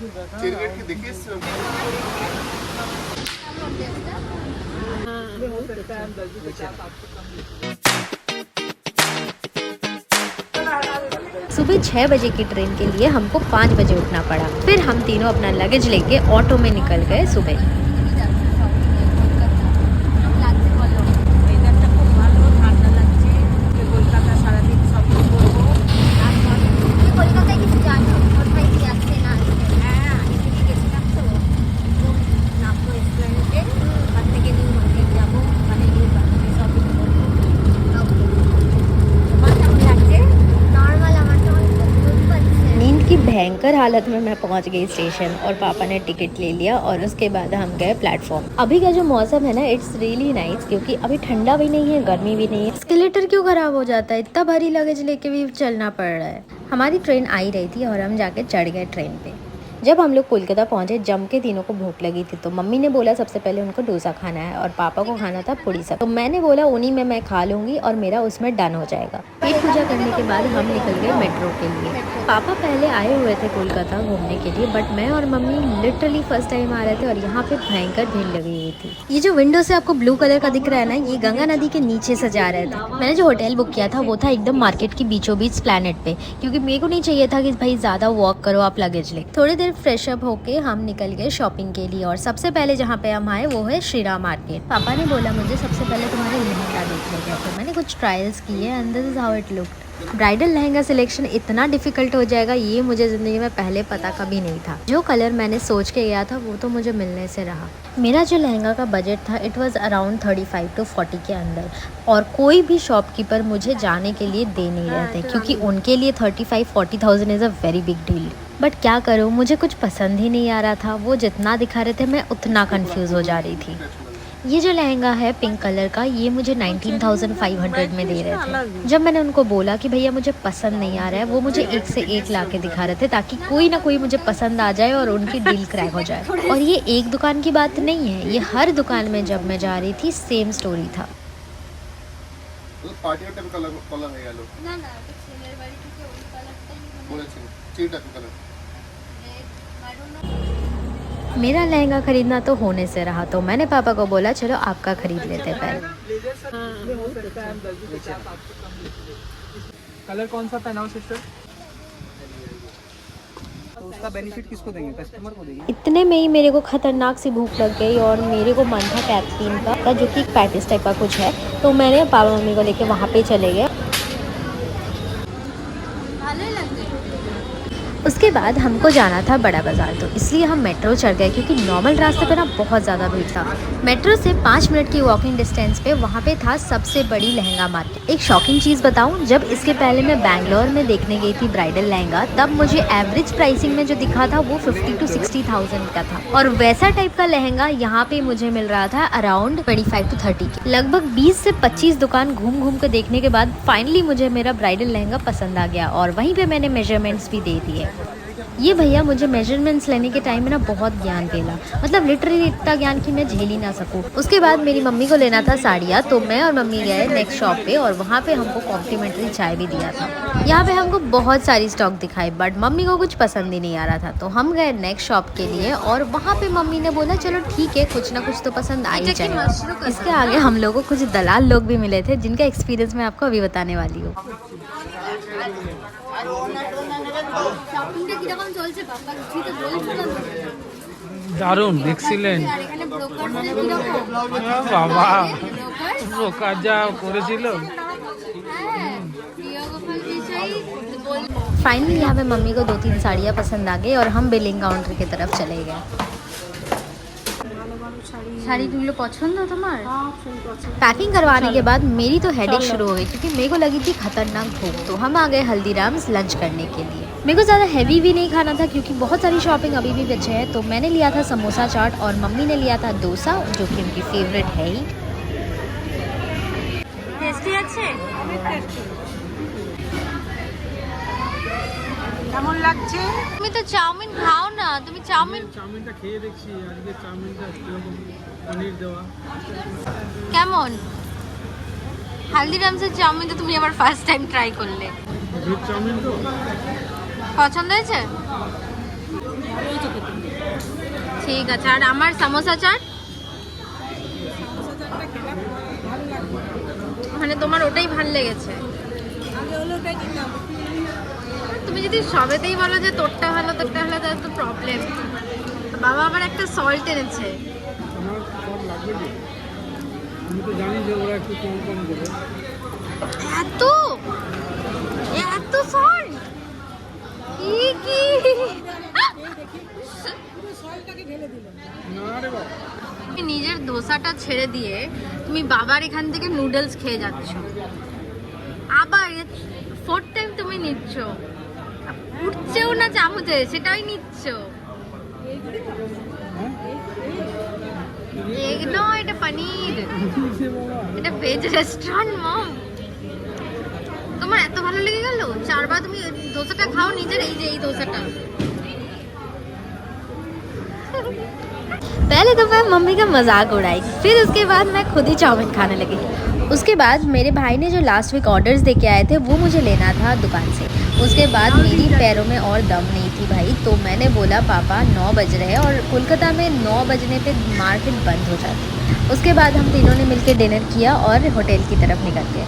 सुबह 6 बजे की ट्रेन के लिए हमको 5 बजे उठना पड़ा। फिर हम तीनों अपना लगेज लेके ऑटो में निकल गए सुबह। भयंकर हालत में मैं पहुंच गई स्टेशन और पापा ने टिकट ले लिया और उसके बाद हम गए प्लेटफॉर्म। अभी का जो मौसम है ना, इट्स रियली नाइस, क्योंकि अभी ठंडा भी नहीं है, गर्मी भी नहीं है। एस्केलेटर क्यों खराब हो जाता है, इतना भारी लगेज लेके भी चलना पड़ रहा है। हमारी ट्रेन आई रही थी और हम जाके चढ़ गए ट्रेन पे। जब हम लोग कोलकाता पहुंचे, जम के तीनों को भूख लगी थी, तो मम्मी ने बोला सबसे पहले उनको डोसा खाना है और पापा को खाना था पूड़ी सब्जी। तो मैंने बोला उन्हीं में मैं खा लूंगी और मेरा उसमें डन हो जाएगा। पेट पूजा करने के बाद हम निकल गए मेट्रो के लिए। पापा पहले आए हुए थे कोलकाता घूमने के लिए, बट मैं और मम्मी लिटरली फर्स्ट टाइम आ रहे थे और यहाँ पे भयंकर भीड़ लगी हुई थी। ये जो विंडो से आपको ब्लू कलर का दिख रहा है ना, ये गंगा नदी के नीचे से जा रहे थे। मैंने जो होटल बुक किया था वो था एकदम मार्केट की बीचों बीच प्लैनेट पे, क्योंकि मेरे को नहीं चाहिए था कि भाई ज्यादा वॉक करो, आप लगेज ले। थोड़ी देर फ्रेश अप होके हम निकल गए शॉपिंग के लिए और सबसे पहले जहाँ पे हम आए वो है श्रीराम मार्केट। पापा ने बोला मुझे सबसे पहले तुम्हारे लहंगा देखने का, तो मैंने कुछ ट्रायल्स किए and this is how it looked. Bridal lehenga selection इतना डिफिकल्ट हो जाएगा ये मुझे ज़िंदगी में पहले पता कभी नहीं था। जो कलर मैंने सोच के गया था वो तो मुझे मिलने से रहा। मेरा जो लहंगा का बजट था इट वाज अराउंड 35 to 40 के अंदर, और कोई भी शॉपकीपर मुझे जाने के लिए दे नहीं रहे थे, क्योंकि उनके लिए 35-40,000 is a very big deal. But क्या करूँ, मुझे कुछ पसंद ही नहीं आ रहा था। वो जितना दिखा रहे थे मैं उतना कंफ्यूज हो जा रही थी। ये जो लहंगा है पिंक कलर का, ये मुझे 19,500 में दे रहे थे। जब मैंने उनको बोला कि भैया मुझे पसंद नहीं आ रहा है, वो मुझे एक से एक ला के दिखा रहे थे ताकि कोई ना कोई मुझे पसंद आ जाए और उनकी डील क्रैक हो जाए। और ये एक दुकान की बात नहीं है, ये हर दुकान में जब मैं जा रही थी सेम स्टोरी था। मेरा लहंगा खरीदना तो होने से रहा, तो मैंने पापा को बोला चलो आपका खरीद लेते पहले। कलर कौन सा पहनाओ सिस्टर? तो उसका बेनिफिट किसको देंगे? कस्टमर को देंगे। इतने में ही मेरे को खतरनाक सी भूख लग गई और मेरे को मन था कैथरीन का, जो कि एक पैटिस टाइप का कुछ है, तो मैंने पापा मम्मी को लेके वहाँ पे चले गए। उसके बाद हमको जाना था बड़ा बाज़ार, तो इसलिए हम मेट्रो चढ़ गए, क्योंकि नॉर्मल रास्ते पे ना बहुत ज़्यादा भीड़ था। मेट्रो से 5 मिनट की वॉकिंग डिस्टेंस पे वहाँ पे था सबसे बड़ी लहंगा मार्केट। एक शॉकिंग चीज़ बताऊँ, जब इसके पहले मैं बैंगलोर में देखने गई थी ब्राइडल लहंगा, तब मुझे एवरेज प्राइसिंग में जो दिखा था वो 50 to 60,000 का था, और वैसा टाइप का लहंगा यहाँ पे मुझे मिल रहा था अराउंड 25 to 30 के। लगभग 20 से 25 दुकान घूम घूम के देखने के बाद फाइनली मुझे मेरा ब्राइडल लहंगा पसंद आ गया, और वहीं पे मैंने मेजरमेंट्स भी दे दिए। ये भैया मुझे मेजरमेंट्स लेने के टाइम में ना बहुत ज्ञान देला, मतलब लिटरली इतना ज्ञान कि मैं झेल ही ना सकूं। उसके बाद मेरी मम्मी को लेना था साड़ियाँ, तो मैं और मम्मी गए नेक्स्ट शॉप पे, और वहाँ पे हमको कॉम्प्लीमेंट्री चाय भी दिया था। यहाँ पे हमको बहुत सारी स्टॉक दिखाई, बट मम्मी को कुछ पसंद ही नहीं आ रहा था, तो हम गए नेक्स्ट शॉप के लिए, और वहाँ पे मम्मी ने बोला चलो ठीक है, कुछ ना कुछ तो पसंद आ ही जाएगा। इसके आगे हम लोगों को कुछ दलाल लोग भी मिले थे, जिनका एक्सपीरियंस मैं आपको अभी बताने वाली हूँ। দারুণ, এক্সিলেন্ট বাবা, ব্রোকার যা করেছিল। फाइनली यहाँ पे मम्मी को 2-3 साड़ियाँ पसंद आ गई और हम बिलिंग काउंटर की तरफ चले गए। শাড়িগুলো পছন্দ তোমার? पैकिंग करवाने के बाद मेरी तो हेडेक शुरू हो गई, क्योंकि मेरे को लगी थी खतरनाक भूख। तो हम आ गए हल्दीराम्स लंच करने के लिए। मेरे को ज़्यादा हैवी भी नहीं खाना था, क्योंकि बहुत सारी शॉपिंग अभी भी बचे हैं। तो मैंने लिया था समोसा चाट और मम्मी ने लिया था डोसा, जो कि उनकी फेवरेट है ही। टेस्टी আছে? কেমন লাগছে? তুমি তো চাউমিন খাও না, তুমি চাউমিনটা খেয়ে দেখছি আজকে, চাউমিনটা কিরকম, পনির দেওয়া কেমন? হালদিরামসের চাউমিন তো তুমি আবার ফার্স্ট টাইম ট্রাই করলে। ভেজ চাউমিন তো পছন্দ হয়েছে? ঠিক আছে, আর আমার সামোসা চাট মানে তোমার ওটাই ভাল লেগেছে। তুমি যদি সবেতেই বলো যে তোরটা ভালো তোরটা ভালো, তাহলে তো প্রবলেম। বাবা আবার একটা সল্ট এনেছে। আমার সব লাগবে যে, আমি তো জানি যে ওরা একটু কম কম দেবে। এত এত সল্ট কি না রে বাবা, তুমি নিজের দোসাটা ছেড়ে দিয়ে তুমি বাবার এখান থেকে নুডলস খেয়ে যাচ্ছ, আবার 4th টাইম তুমি নিচ্ছ, উঠছেও না চামচে সেটাই নিচ্ছ। এগুলো এটা পনির, এটা ভেজ রেস্টুরেন্ট মম। তোমার এত ভালো লেগে গেল 4 বার তুমি দোসাটা খাও নিজের, এই যে এই দোসাটা। पहले तो मैं मम्मी का मजाक उड़ाई, फिर उसके बाद मैं खुद ही चाउमीन खाने लगी। उसके बाद मेरे भाई ने जो लास्ट वीक ऑर्डर्स दे के आए थे वो मुझे लेना था दुकान से। उसके बाद मेरी पैरों में और दम नहीं थी भाई, तो मैंने बोला पापा 9 बज रहे हैं और कोलकाता में 9 बजने पे मार्केट बंद हो जाती है। उसके बाद हम तीनों ने मिलकर डिनर किया और होटल की तरफ निकल गए।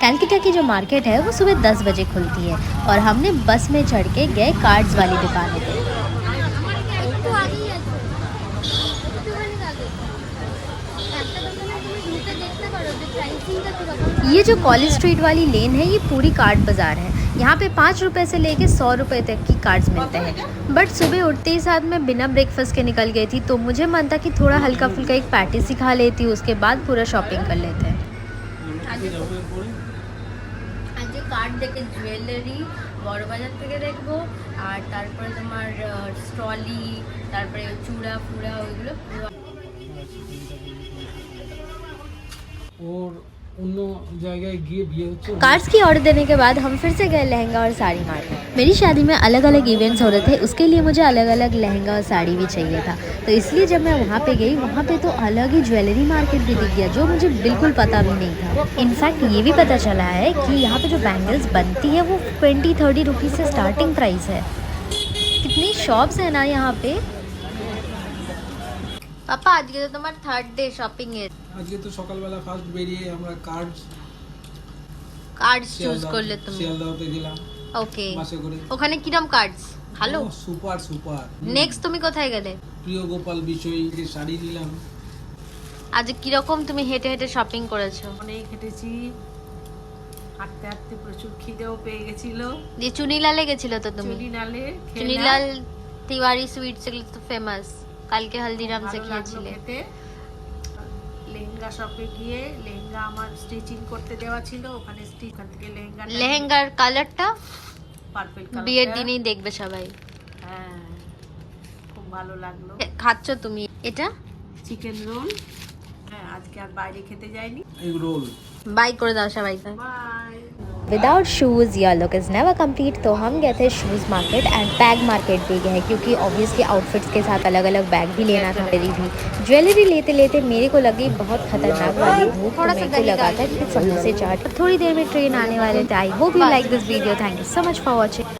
कैलकाटा की जो मार्केट है वो सुबह 10 बजे खुलती है और हमने बस में चढ़ के गए कार्ड्स वाली दुकान पे। ये जो कॉलेज स्ट्रीट वाली लेन है ये पूरी कार्ड बाजार है। यहाँ पे 5 रुपए से लेके 100 रुपए तक की कार्ड्स मिलते हैं। बट सुबह उठते ही साथ मैं बिना ब्रेकफास्ट के निकल गई थी, तो मुझे मन था कि थोड़ा हल्का फुल्का एक पैटी सी खा लेती हूँ, उसके बाद पूरा शॉपिंग कर लेते हैं। আজকে কার্ড দেখে জুয়েলারি বড় বাজার থেকে দেখবো, আর তারপরে তোমার স্ট্রলি, তারপরে চূড়া ফুড়া ওইগুলো। ওর অন্য জায়গায় গিয়ে বিয়ে হচ্ছে। कार्ड्स की ऑर्डर देने के बाद हम फिर से गए लहंगा और साड़ी मार्केट। मेरी शादी में अलग अलग इवेंट्स हो रहे थे, उसके लिए मुझे अलग अलग लहंगा और साड़ी भी चाहिए था, तो इसलिए जब मैं वहाँ पे गई वहाँ पे तो अलग ही ज्वेलरी मार्केट भी दिख गया जो मुझे बिल्कुल पता भी नहीं था। इनफैक्ट ये भी पता चला है कि यहाँ पे जो बैंगल्स बनती है वो 20-30 रुपीज़ से स्टार्टिंग प्राइस है। कितनी शॉप्स है ना यहाँ पे। पापा आज के तो तुम्हारा 3rd डे शॉपिंग है। আজকে তো সকালবেলা ফার্স্ট বেরিয়ে আমরা कार्ड्स চুজ করলে তুমি। শিয়ালদাতে গেলাম ওকে, বাসে করে। ওখানে কিরম কার্ডস ভালো? Super super. নেক্সট তুমি কোথায় গেলে? প্রিয় গোপাল বিষয় শাড়ি নিলাম। আজ কিরকম তুমি হেঁটে হেঁটে শপিং করেছো? অনেক হেঁটেছি, হাঁটতে হাঁটতে প্রচুর খিদেও পেয়ে গেছিল। যে চুনিলালে গেছিল তো তুমি? চুনিলালে চুনিলাল তিওয়ারি সুইটস এগুলো তো ফেমাস, কালকে হলদিরাম সে খেয়েছিলে। লেহেঙ্গা শপে গিয়ে লেহেঙ্গা আমার স্টিচিং করতে দেওয়া ছিল, ওখানে ওখান থেকে লেহেঙ্গার কালারটা পার্পল কালার, বিয়ের দিনেই দেখবে সবাই। হ্যাঁ খুব ভালো লাগলো। খাচ্ছ তুমি এটা? Chicken roll. হ্যাঁ আজকে আর বাইরে খেতে যাইনি। Egg roll. বাই করে দাও সবাইকে। Bye. Without shoes your look is never complete, तो हम गए थे shoes market and bag market भी गए, क्योंकि ऑब्वियसली आउटफिट्स के साथ अलग अलग बैग भी लेना था। मेरी भी ज्वेलरी लेते लेते मेरे को लगी बहुत खतरनाक वाली भूख, थोड़ा सा लगा था कि समोसे चाट। थोड़ी देर में ट्रेन आने वाले थे। I hope you like this video, thank you so much for watching.